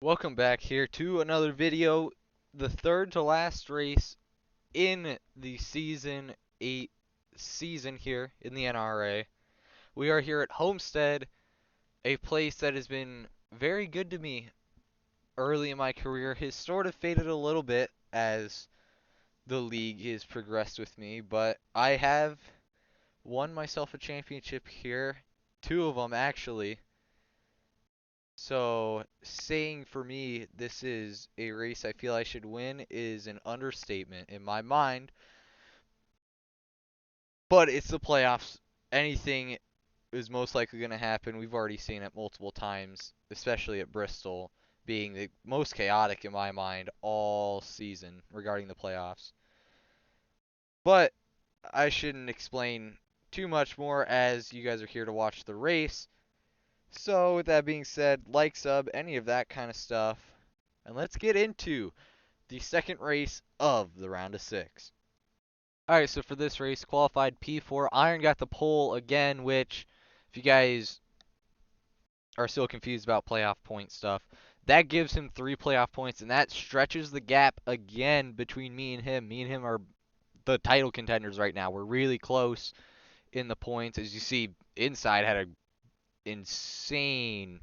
Welcome back here to another video, the third to last race in the Season 8 season here in the NRRA. We are here at Homestead, a place that has been very good to me early in my career. Has sort of faded a little bit as the league has progressed with me, but I have won myself a championship here, two of them actually. So, saying for me this is a race I feel I should win is an understatement in my mind, but it's the playoffs. Anything is most likely going to happen. We've already seen it multiple times, especially at Bristol, being the most chaotic in my mind all season regarding the playoffs. But I shouldn't explain too much more as you guys are here to watch the race. So, with that being said, like, sub, any of that kind of stuff. And let's get into the second race of the round of 6. Alright, so for this race, qualified P4, Iron got the pole again, which, if you guys are still confused about playoff point stuff, that gives him 3 playoff points, and that stretches the gap again between me and him. Me and him are the title contenders right now. We're really close in the points. As you see, Inside had an insane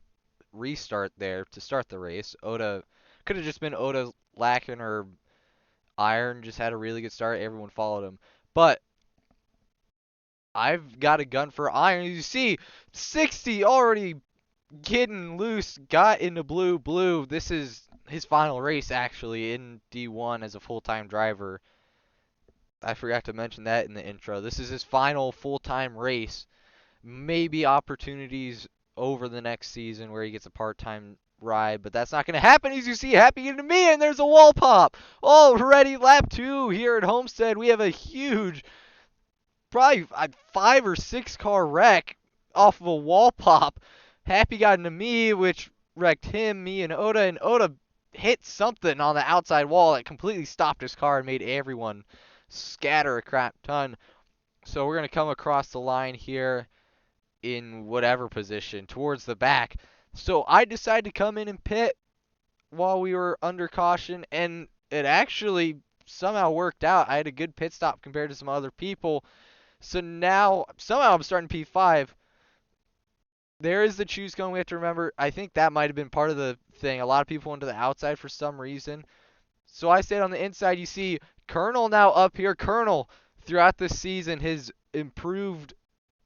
restart there to start the race. Oda could have just been Oda lacking, or Iron just had a really good start. Everyone followed him. But I've got a gun for Iron. You see, 60 already getting loose. Got into blue. Blue. This is his final race, actually, in D1 as a full-time driver. I forgot to mention that in the intro. This is his final full-time race. Maybe opportunities over the next season where he gets a part-time ride, but that's not going to happen. As you see, happening to me, and there's a wall pop. Already lap 2 here at Homestead. We have a huge, probably a 5 or 6 car wreck off of a wall pop. Happy got into me, which wrecked him, me, and Oda hit something on the outside wall that completely stopped his car and made everyone scatter a crap ton. So we're going to come across the line here in whatever position towards the back. So I decided to come in and pit while we were under caution, and it actually somehow worked out. I had a good pit stop compared to some other people. So now somehow I'm starting P5. There is the choose cone we have to remember. I think that might have been part of the thing. A lot of people went to the outside for some reason. So I stayed on the inside. You see Colonel now up here. Colonel throughout this season has improved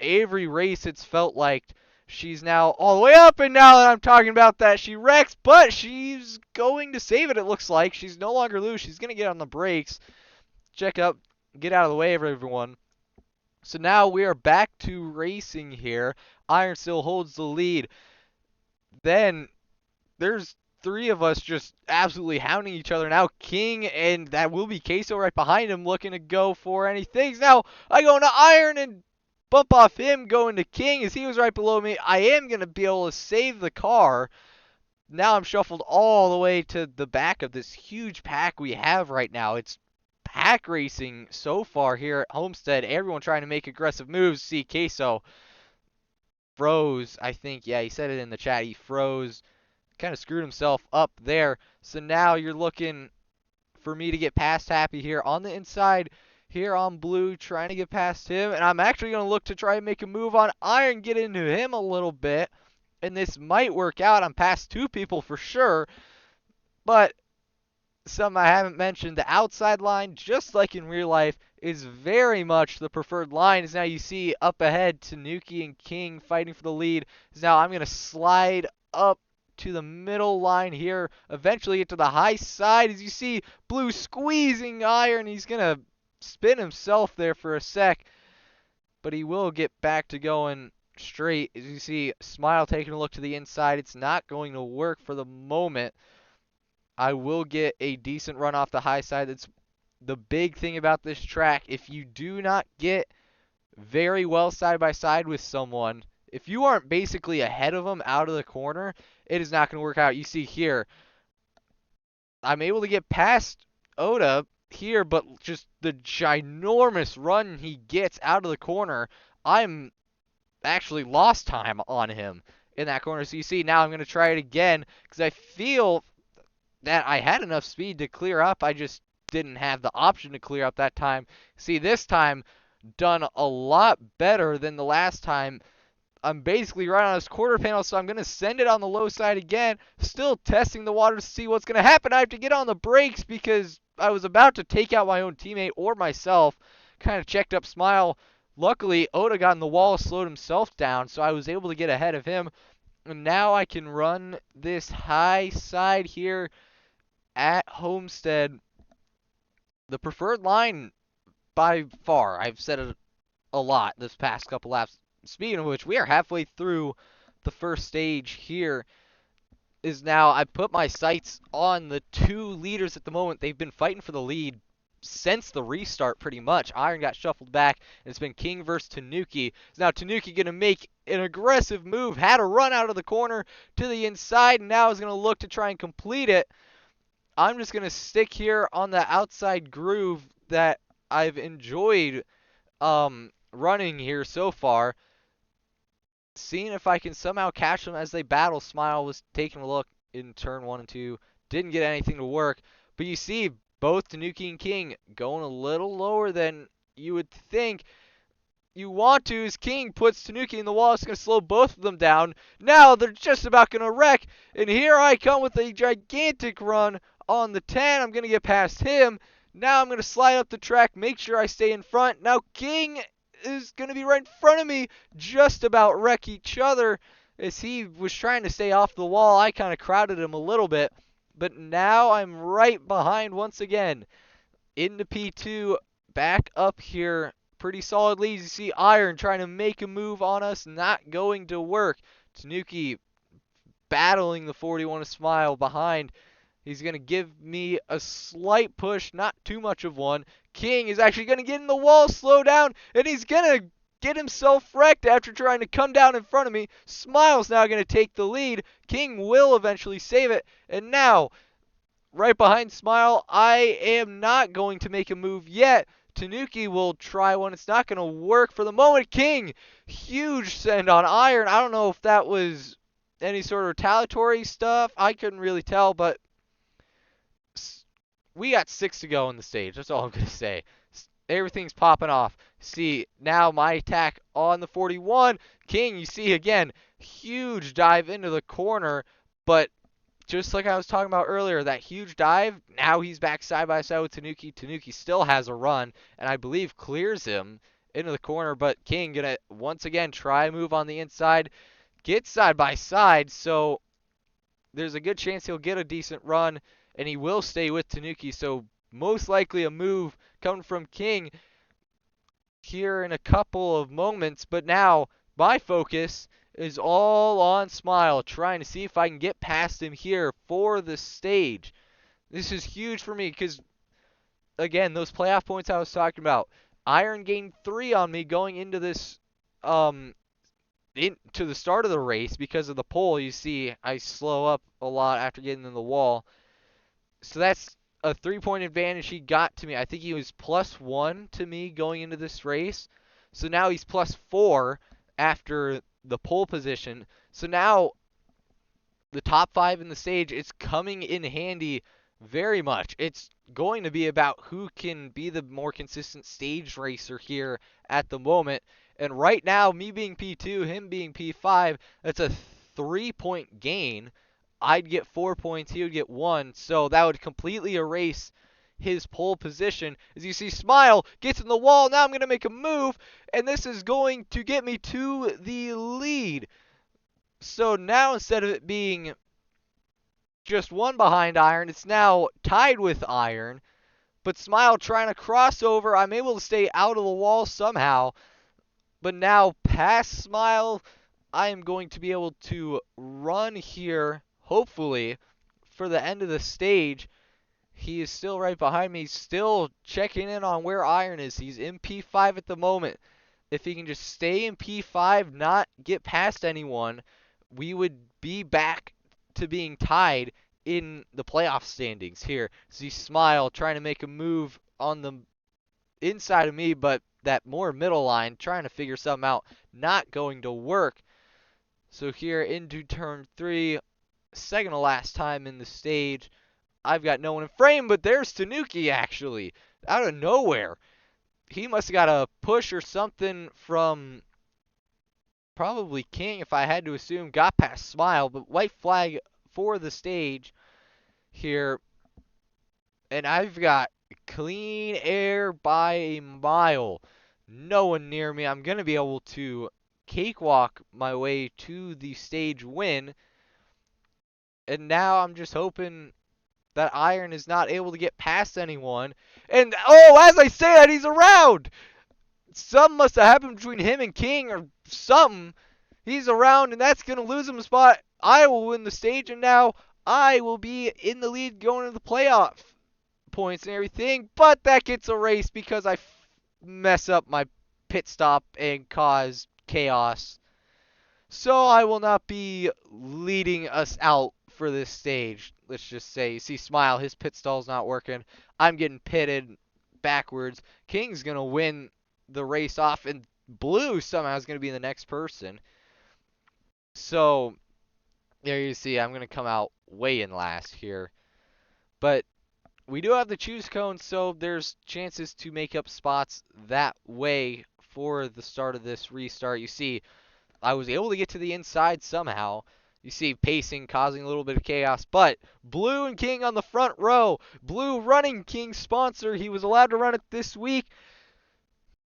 every race. It's felt like she's now all the way up, and now that I'm talking about that, she wrecks, but she's going to save it, it looks like. She's no longer loose. She's going to get on the brakes. Check up. Get out of the way of everyone. So now we are back to racing here. Iron still holds the lead. Then there's 3 of us just absolutely hounding each other. Now King, and that will be Queso right behind him, looking to go for anything. Now I go into Iron and bump off him, going to King as he was right below me. I am going to be able to save the car. Now I'm shuffled all the way to the back of this huge pack we have right now. It's pack racing so far here at Homestead. Everyone trying to make aggressive moves. See, Queso froze, I think. Yeah, he said it in the chat. He froze. Kind of screwed himself up there. So now you're looking for me to get past Happy here on the inside. Here on blue, trying to get past him. And I'm actually going to look to try and make a move on Iron, get into him a little bit. And this might work out. I'm past 2 people for sure. But something I haven't mentioned, the outside line, just like in real life, is very much the preferred line. As now you see up ahead, Tanuki and King fighting for the lead. As now I'm going to slide up to the middle line here, eventually get to the high side. As you see, Blue squeezing Iron. He's going to spin himself there for a sec, but he will get back to going straight. As you see, Smile taking a look to the inside. It's not going to work for the moment. I will get a decent run off the high side. That's the big thing about this track. If you do not get very well side by side with someone, if you aren't basically ahead of them out of the corner, it is not going to work out. You see here, I'm able to get past Oda here, but just the ginormous run he gets out of the corner, I'm actually lost time on him. in that corner. So you see, now I'm going to try it again because I feel that I had enough speed to clear up. I just didn't have the option to clear up that time. See, this time, done a lot better than the last time. I'm basically right on his quarter panel, so I'm going to send it on the low side again. Still testing the water to see what's going to happen. I have to get on the brakes because I was about to take out my own teammate or myself. Kind of checked up Smile. Luckily, Oda got in the wall, slowed himself down, so I was able to get ahead of him. And now I can run this high side here at Homestead. The preferred line by far. I've said it a lot this past couple laps. Speaking of which, we are halfway through the first stage here. Is now I put my sights on the two leaders at the moment. They've been fighting for the lead since the restart pretty much. Iron got shuffled back, and it's been King versus Tanuki. Now Tanuki going to make an aggressive move, had a run out of the corner to the inside, and now is going to look to try and complete it. I'm just going to stick here on the outside groove that I've enjoyed running here so far. Seeing if I can somehow catch them as they battle. Smile was taking a look in turn 1 and 2. Didn't get anything to work. But you see both Tanuki and King going a little lower than you would think you want to, as King puts Tanuki in the wall. It's going to slow both of them down. Now they're just about going to wreck. And here I come with a gigantic run on the 10. I'm going to get past him. Now I'm going to slide up the track, make sure I stay in front. Now King is going to be right in front of me, just about wreck each other. As he was trying to stay off the wall, I kind of crowded him a little bit. But now I'm right behind once again. Into P2, back up here. Pretty solid leads. You see Iron trying to make a move on us, not going to work. Tanuki battling the 41 of Smile behind. He's going to give me a slight push, not too much of one. King is actually going to get in the wall, slow down, and he's going to get himself wrecked after trying to come down in front of me. Smile's now going to take the lead. King will eventually save it. And now, right behind Smile, I am not going to make a move yet. Tanuki will try one. It's not going to work for the moment. King, huge send on Iron. I don't know if that was any sort of retaliatory stuff. I couldn't really tell, but we got 6 to go in the stage. That's all I'm going to say. Everything's popping off. See, now my attack on the 41. King, you see again, huge dive into the corner. But just like I was talking about earlier, that huge dive, now he's back side by side with Tanuki. Tanuki still has a run, and I believe clears him into the corner. But King going to once again try a move on the inside. Get side by side, so there's a good chance he'll get a decent run. And he will stay with Tanuki, so most likely a move coming from King here in a couple of moments. But now my focus is all on Smile, trying to see if I can get past him here for the stage. This is huge for me because, again, those playoff points I was talking about. Iron gained 3 on me going into this into the start of the race because of the pole. You see I slow up a lot after getting in the wall. So that's a 3-point advantage he got to me. I think he was +1 to me going into this race. So now he's +4 after the pole position. So now the top 5 in the stage, it's coming in handy very much. It's going to be about who can be the more consistent stage racer here at the moment. And right now, me being P2, him being P5, that's a 3-point gain. I'd get 4 points, he would get 1, so that would completely erase his pole position. As you see, Smile gets in the wall. Now I'm going to make a move, and this is going to get me to the lead. So now instead of it being just 1 behind Iron, it's now tied with Iron. But Smile trying to cross over. I'm able to stay out of the wall somehow. But now past Smile, I am going to be able to run here, hopefully, for the end of the stage. He is still right behind me, still checking in on where Iron is. He's in P5 at the moment. If he can just stay in P5, not get past anyone, we would be back to being tied in the playoff standings here. See Smile trying to make a move on the inside of me, but that more middle line, trying to figure something out, not going to work. So here into turn 3, second to last time in the stage. I've got no one in frame, but there's Tanuki actually, out of nowhere. He must have got a push or something from probably King, if I had to assume. Got past Smile, but white flag for the stage here. And I've got clean air by a mile. No one near me. I'm going to be able to cakewalk my way to the stage win. And now I'm just hoping that Iron is not able to get past anyone. And, oh, as I say that, he's around! Something must have happened between him and King or something. He's around, and that's going to lose him a spot. I will win the stage, and now I will be in the lead going to the playoff points and everything. But that gets erased because I mess up my pit stop and cause chaos. So I will not be leading us out for this stage. Let's just say, you see Smile, his pit stall's not working. I'm getting pitted backwards. King's going to win the race off, and Blue somehow is going to be the next person. So there you see, I'm going to come out way in last here. But we do have the choose cone, so there's chances to make up spots that way for the start of this restart. You see, I was able to get to the inside somehow. You see pacing causing a little bit of chaos, but Blue and King on the front row. Blue running King's sponsor. He was allowed to run it this week.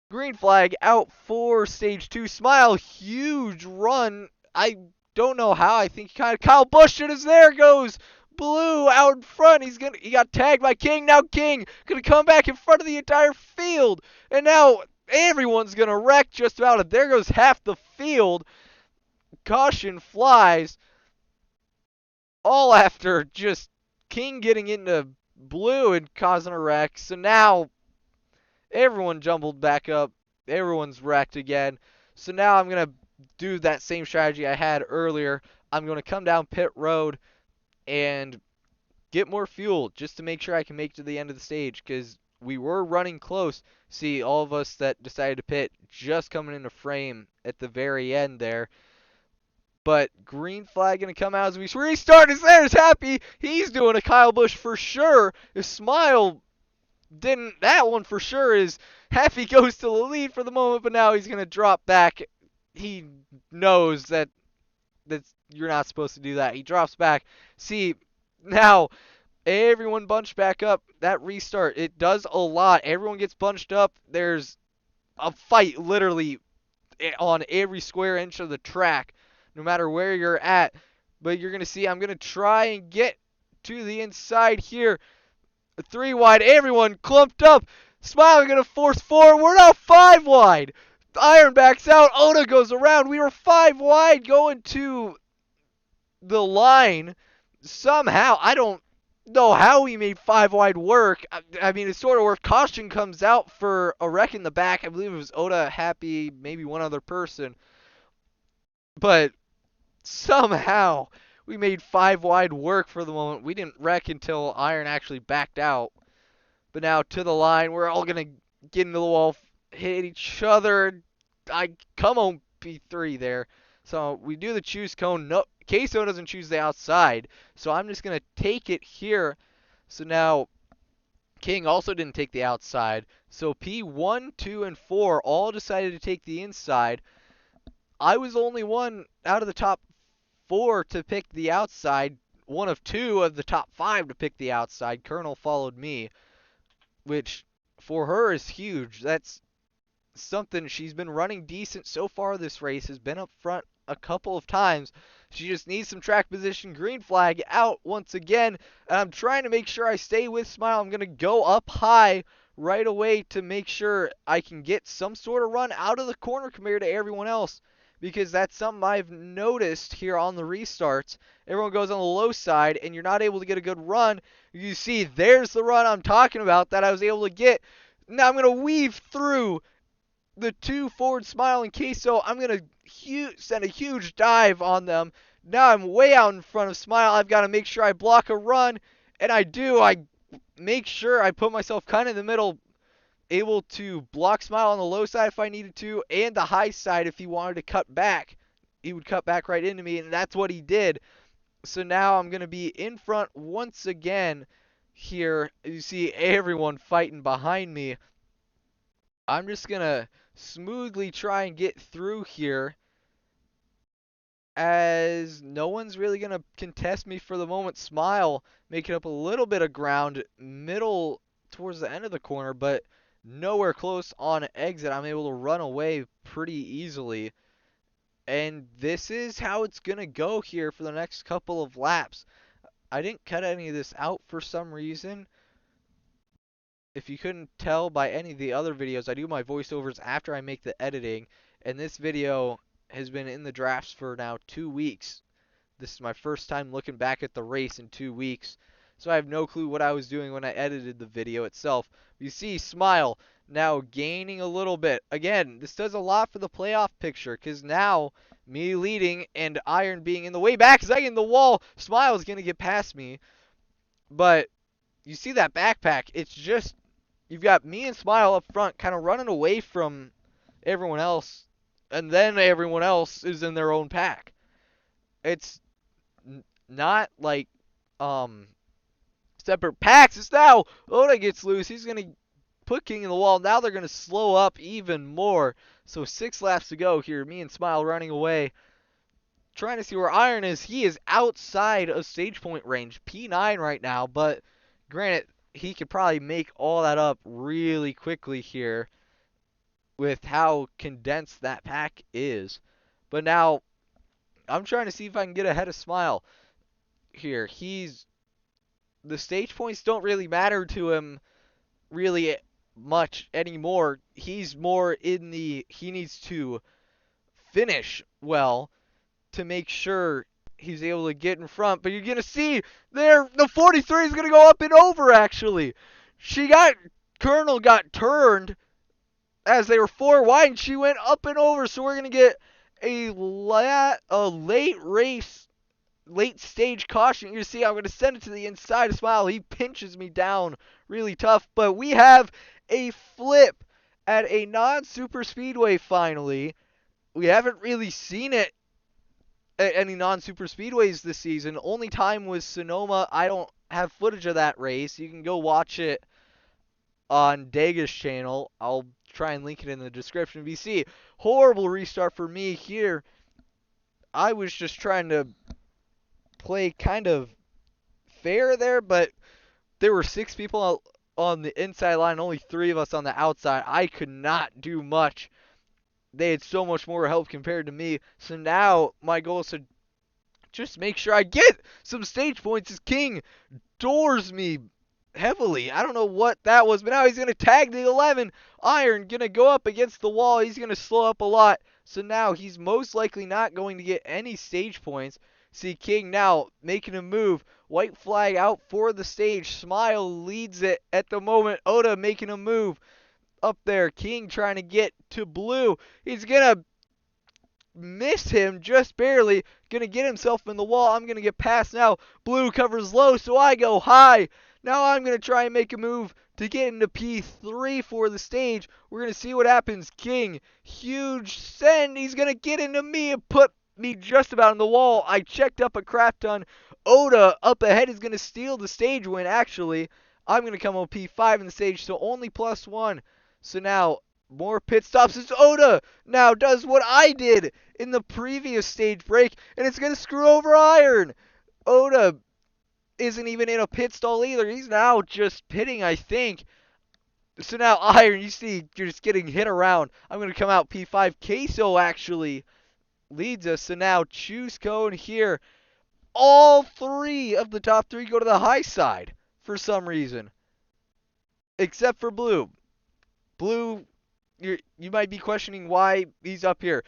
Green flag out for stage 2. Smile, huge run. I don't know how. I think Kyle Busch it is. There goes Blue out in front. He got tagged by King. Now King gonna come back in front of the entire field. And now everyone's gonna wreck just about it. There goes half the field. Caution flies. All after just King getting into Blue and causing a wreck. So now everyone jumbled back up. Everyone's wrecked again. So now I'm going to do that same strategy I had earlier. I'm going to come down pit road and get more fuel just to make sure I can make it to the end of the stage, because we were running close. See, all of us that decided to pit just coming into frame at the very end there. But green flag going to come out as we restart. There's Happy. He's doing a Kyle Busch for sure. If Smile didn't, that one for sure is Happy goes to the lead for the moment, but now he's going to drop back. He knows that you're not supposed to do that. He drops back. See, now everyone bunched back up. That restart, it does a lot. Everyone gets bunched up. There's a fight literally on every square inch of the track, no matter where you're at. But you're going to see I'm going to try and get to the inside here. 3 wide, everyone clumped up. Smile going to force forward. We're now 5 wide. Iron backs out. Oda goes around. We were 5 wide going to the line. Somehow, I don't know how we made 5 wide work. I mean, it sort of worked. Caution comes out for a wreck in the back. I believe it was Oda, Happy, maybe one other person. But somehow we made 5 wide work for the moment. We didn't wreck until Iron actually backed out. But now to the line, we're all going to get into the wall, hit each other. Come on, P3 there. So we do the choose cone. No, Queso doesn't choose the outside. So I'm just going to take it here. So now King also didn't take the outside. So P1, 2, and 4 all decided to take the inside. I was only one out of the top 4 to pick the outside. One of 2 of the top 5 to pick the outside. Colonel followed me, which for her is huge. That's something. She's been running decent so far this race, has been up front a couple of times. She just needs some track position. Green flag out once again, and I'm trying to make sure I stay with Smile. I'm going to go up high right away to make sure I can get some sort of run out of the corner compared to everyone else, because that's something I've noticed here on the restarts. Everyone goes on the low side, and you're not able to get a good run. You see, there's the run I'm talking about that I was able to get. Now I'm going to weave through the 2 forward, Smile and Queso. I'm going to send a huge dive on them. Now I'm way out in front of Smile. I've got to make sure I block a run, and I do. I make sure I put myself kind of in the middle, able to block Smile on the low side if I needed to, and the high side if he wanted to cut back. he would cut back right into me, and that's what he did. So now I'm going to be in front once again here. You see everyone fighting behind me. I'm just going to smoothly try and get through here, as no one's really going to contest me for the moment. Smile making up a little bit of ground middle towards the end of the corner, but nowhere close on exit. I'm able to run away pretty easily. And this is how it's going to go here for the next couple of laps. I didn't cut any of this out for some reason. If you couldn't tell by any of the other videos, I do my voiceovers after I make the editing. And this video has been in the drafts for now 2 weeks. This is my first time looking back at the race in 2 weeks. So I have no clue what I was doing when I edited the video itself. You see Smile now gaining a little bit. Again, this does a lot for the playoff picture, because now me leading and Iron being in the way back because I get in the wall. Smile is going to get past me. But you see that backpack. It's just, you've got me and Smile up front kind of running away from everyone else. And then everyone else is in their own pack. It's not like separate packs. It's now Oda gets loose. He's going to put King in the wall. Now they're going to slow up even more. So 6 laps to go here. Me and Smile running away. Trying to see where Iron is. He is outside of stage point range. P9 right now. But granted, he could probably make all that up really quickly here with how condensed that pack is. But now I'm trying to see if I can get ahead of Smile here. The stage points don't really matter to him really much anymore. He's more in the, he needs to finish well to make sure he's able to get in front. But you're going to see there, the 43 is going to go up and over, actually. Colonel got turned as they were 4 wide, and she went up and over. So we're going to get a late stage caution. You see, I'm going to send it to the inside of Smile. He pinches me down really tough. But we have a flip at a non-super speedway finally. We haven't really seen it at any non-super speedways this season. Only time was Sonoma. I don't have footage of that race. You can go watch it on Dega's channel. I'll try and link it in the description. VC, horrible restart for me here. I was just trying to play kind of fair there, but there were 6 people on the inside line, only 3 of us on the outside. I could not do much. They had so much more help compared to me. So now my goal is to just make sure I get some stage points as King doors me heavily. I don't know what that was, but now he's going to tag the 11. Iron going to go up against the wall. He's going to slow up a lot. So now he's most likely not going to get any stage points. See King now making a move. White flag out for the stage. Smile leads it at the moment. Oda making a move up there. King trying to get to Blue. He's going to miss him just barely. Going to get himself in the wall. I'm going to get past now. Blue covers low, so I go high. Now I'm going to try and make a move to get into P3 for the stage. We're going to see what happens. King, huge send. He's going to get into me and put me just about on the wall. I checked up a crap ton. Oda up ahead is going to steal the stage win, actually. I'm going to come on P5 in the stage, so only +1. So now, more pit stops. It's Oda now does what I did in the previous stage break, and it's going to screw over Iron. Oda isn't even in a pit stall either. He's now just pitting, I think. So now Iron, you see, you're just getting hit around. I'm going to come out P5. Queso actually leads us. So now choose cone here. All 3 of the top 3 go to the high side for some reason, except for Blue. Blue, you might be questioning why he's up here.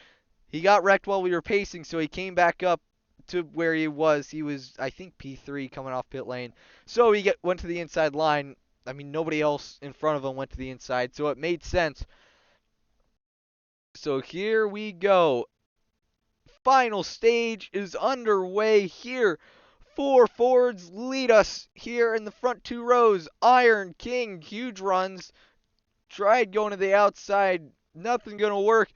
He got wrecked while we were pacing, so he came back up to where he was. He was, I think, P3 coming off pit lane. So he went to the inside line. I mean, nobody else in front of him went to the inside, so it made sense. So here we go. Final stage is underway here. 4 Fords lead us here in the front 2 rows. Iron, King, huge runs. Tried going to the outside. Nothing going to work.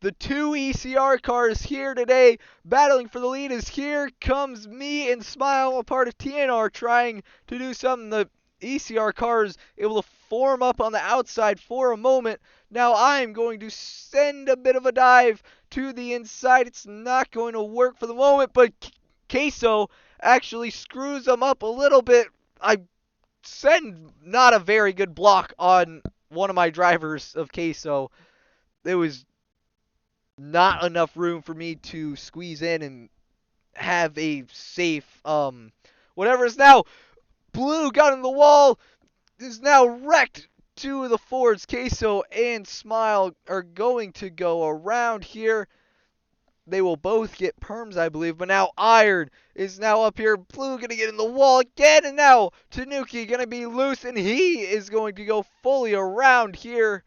The two ECR cars here today battling for the lead as here comes me and Smile, a part of TNR, trying to do something. The ECR car is able to form up on the outside for a moment. Now I'm going to send a bit of a dive to the inside. It's not going to work for the moment, but Queso actually screws them up a little bit. I send not a very good block on one of my drivers of Queso. It was not enough room for me to squeeze in and have a safe whatever is now blue got in the wall is now wrecked. Two of the Fords, Queso and Smile, are going to go around here. They will both get perms, I believe, but now Iron is now up here. Blue gonna get in the wall again, and now Tanuki gonna be loose, and he is going to go fully around here.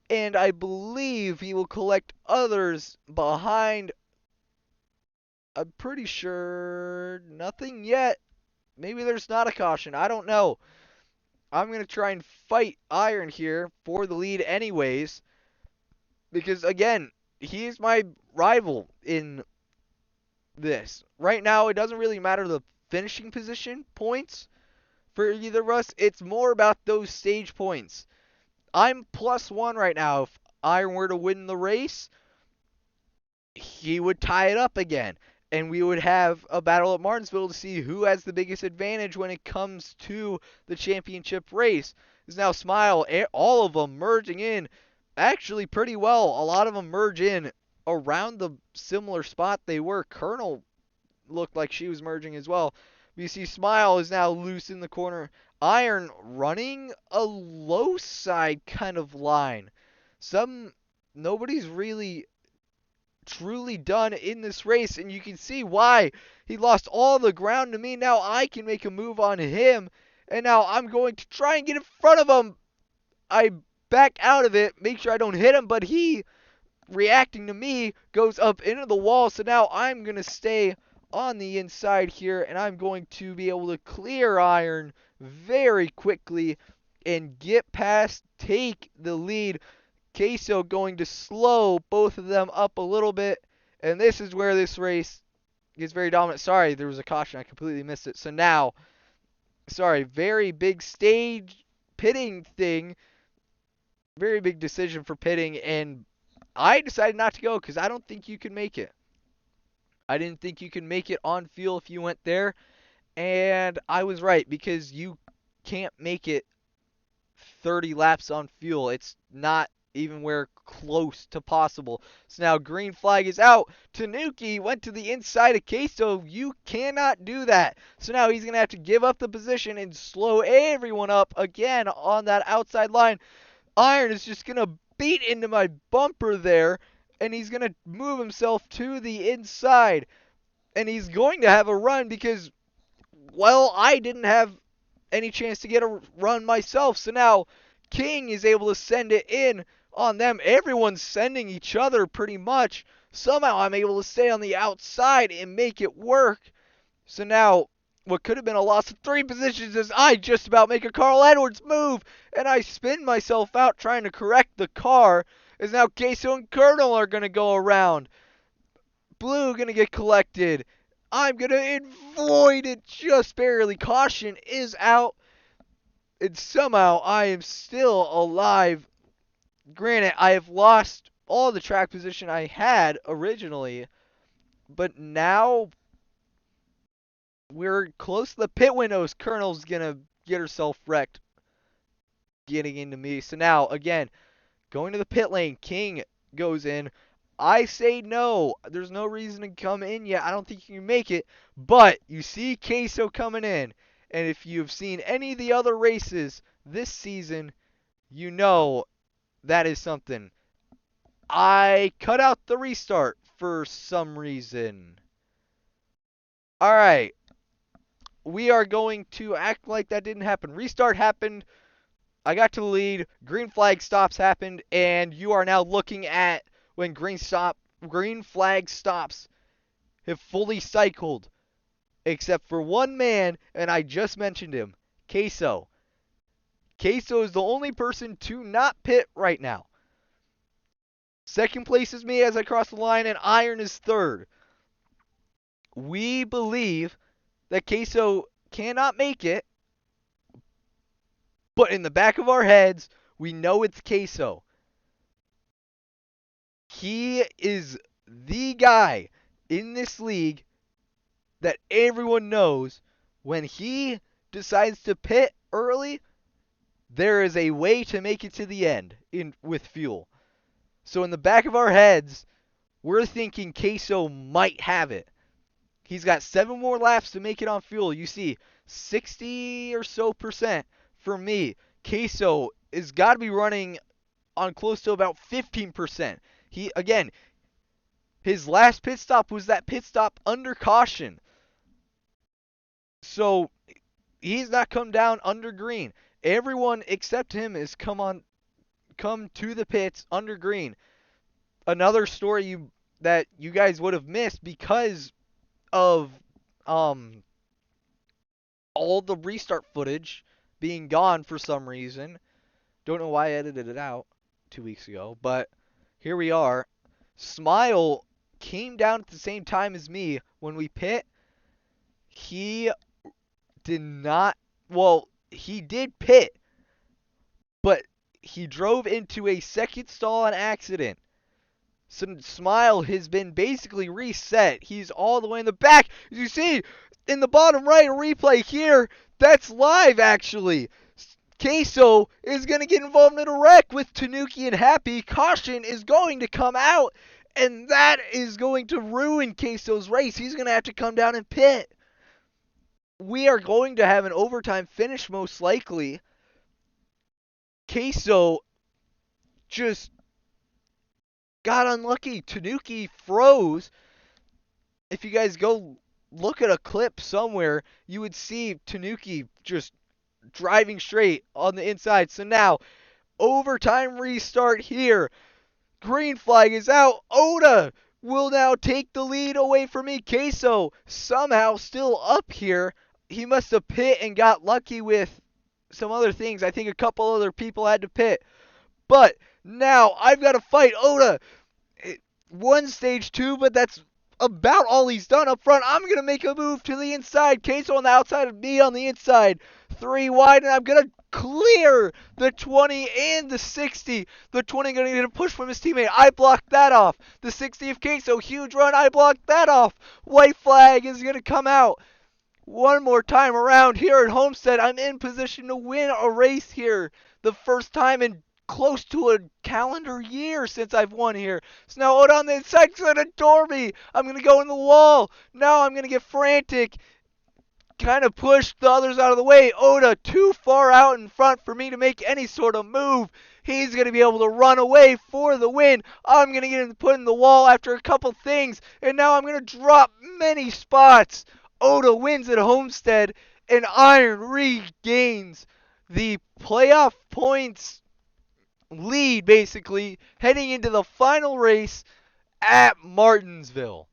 And I believe he will collect others behind. I'm pretty sure nothing yet. Maybe there's not a caution. I don't know. I'm going to try and fight Iron here for the lead anyways. Because, again, he is my rival in this. Right now, it doesn't really matter the finishing position points for either of us. It's more about those stage points. I'm +1 right now. If Iron were to win the race, he would tie it up again. And we would have a battle at Martinsville to see who has the biggest advantage when it comes to the championship race. Is now Smile, all of them merging in actually pretty well. A lot of them merge in around the similar spot they were. Colonel looked like she was merging as well. You see Smile is now loose in the corner. Iron running a low side kind of line. Nobody's really truly done in this race, and you can see why he lost all the ground to me. Now I can make a move on him, and now I'm going to try and get in front of him. I back out of it, make sure I don't hit him, but he, reacting to me, goes up into the wall. So now I'm going to stay on the inside here, and I'm going to be able to clear Iron very quickly and get past, take the lead. Queso going to slow both of them up a little bit. And this is where this race gets very dominant. Sorry, there was a caution. I completely missed it. So now, sorry, very big stage pitting thing. Very big decision for pitting. And I decided not to go because I don't think you can make it. I didn't think you could make it on fuel if you went there. And I was right because you can't make it 30 laps on fuel. It's not even where close to possible. So now green flag is out. Tanuki went to the inside of Queso. You cannot do that. So now he's going to have to give up the position and slow everyone up again on that outside line. Iron is just going to beat into my bumper there, and he's going to move himself to the inside. And he's going to have a run because, well, I didn't have any chance to get a run myself. So now King is able to send it in on them. Everyone's sending each other pretty much. Somehow I'm able to stay on the outside and make it work. So now what could have been a loss of 3 positions is I just about make a Carl Edwards move, and I spin myself out trying to correct the car. As now Queso and Colonel are going to go around. Blue going to get collected. I'm going to avoid it just barely. Caution is out. And somehow I am still alive. Granted, I have lost all the track position I had originally. But now we're close to the pit windows. Colonel's going to get herself wrecked getting into me. So now, again, going to the pit lane. King goes in. I say no. There's no reason to come in yet. I don't think you can make it. But you see Queso coming in. And if you've seen any of the other races this season, you know that is something. I cut out the restart for some reason. Alright. We are going to act like that didn't happen. Restart happened. I got to the lead. Green flag stops happened. And you are now looking at when green flag stops have fully cycled. Except for one man, and I just mentioned him, Queso. Queso is the only person to not pit right now. Second place is me as I cross the line, and Iron is third. We believe that Queso cannot make it, but in the back of our heads, we know it's Queso. He is the guy in this league that everyone knows when he decides to pit early, there is a way to make it to the end with fuel. So in the back of our heads, we're thinking Queso might have it. He's got 7 more laps to make it on fuel. You see, 60 or so percent for me. Queso has got to be running on close to about 15%. His last pit stop was that pit stop under caution. So he's not come down under green. Everyone except him has come to the pits under green. Another story that you guys would have missed because of all the restart footage being gone for some reason. Don't know why I edited it out 2 weeks ago, but here we are. Smile came down at the same time as me when we pit. He did not, well, he did pit, but he drove into a second stall on accident. So Smile has been basically reset. He's all the way in the back. As you see in the bottom right, a replay here. That's live, actually. Queso is going to get involved in a wreck with Tanuki and Happy. Caution is going to come out, and that is going to ruin Queso's race. He's going to have to come down and pit. We are going to have an overtime finish most likely. Queso just got unlucky. Tanuki froze. If you guys go look at a clip somewhere, you would see Tanuki just driving straight on the inside. So now, overtime restart here. Green flag is out. Oda will now take the lead away from me. Queso somehow still up here. He must have pit and got lucky with some other things. I think a couple other people had to pit. But now I've got to fight Oda. Won stage 2, but that's about all he's done up front. I'm going to make a move to the inside. Queso on the outside of me on the inside. 3 wide, and I'm going to clear the 20 and the 60. The 20 going to get a push from his teammate. I blocked that off. The 60 of Queso, huge run. I blocked that off. White flag is going to come out. One more time around here at Homestead. I'm in position to win a race here. The first time in close to a calendar year since I've won here. So now Oda on the inside is going to door me. I'm going to go in the wall. Now I'm going to get frantic. Kind of push the others out of the way. Oda too far out in front for me to make any sort of move. He's going to be able to run away for the win. I'm going to get him put in the wall after a couple things. And now I'm going to drop many spots. Oda wins at Homestead, and Iron regains the playoff points lead, basically, heading into the final race at Martinsville.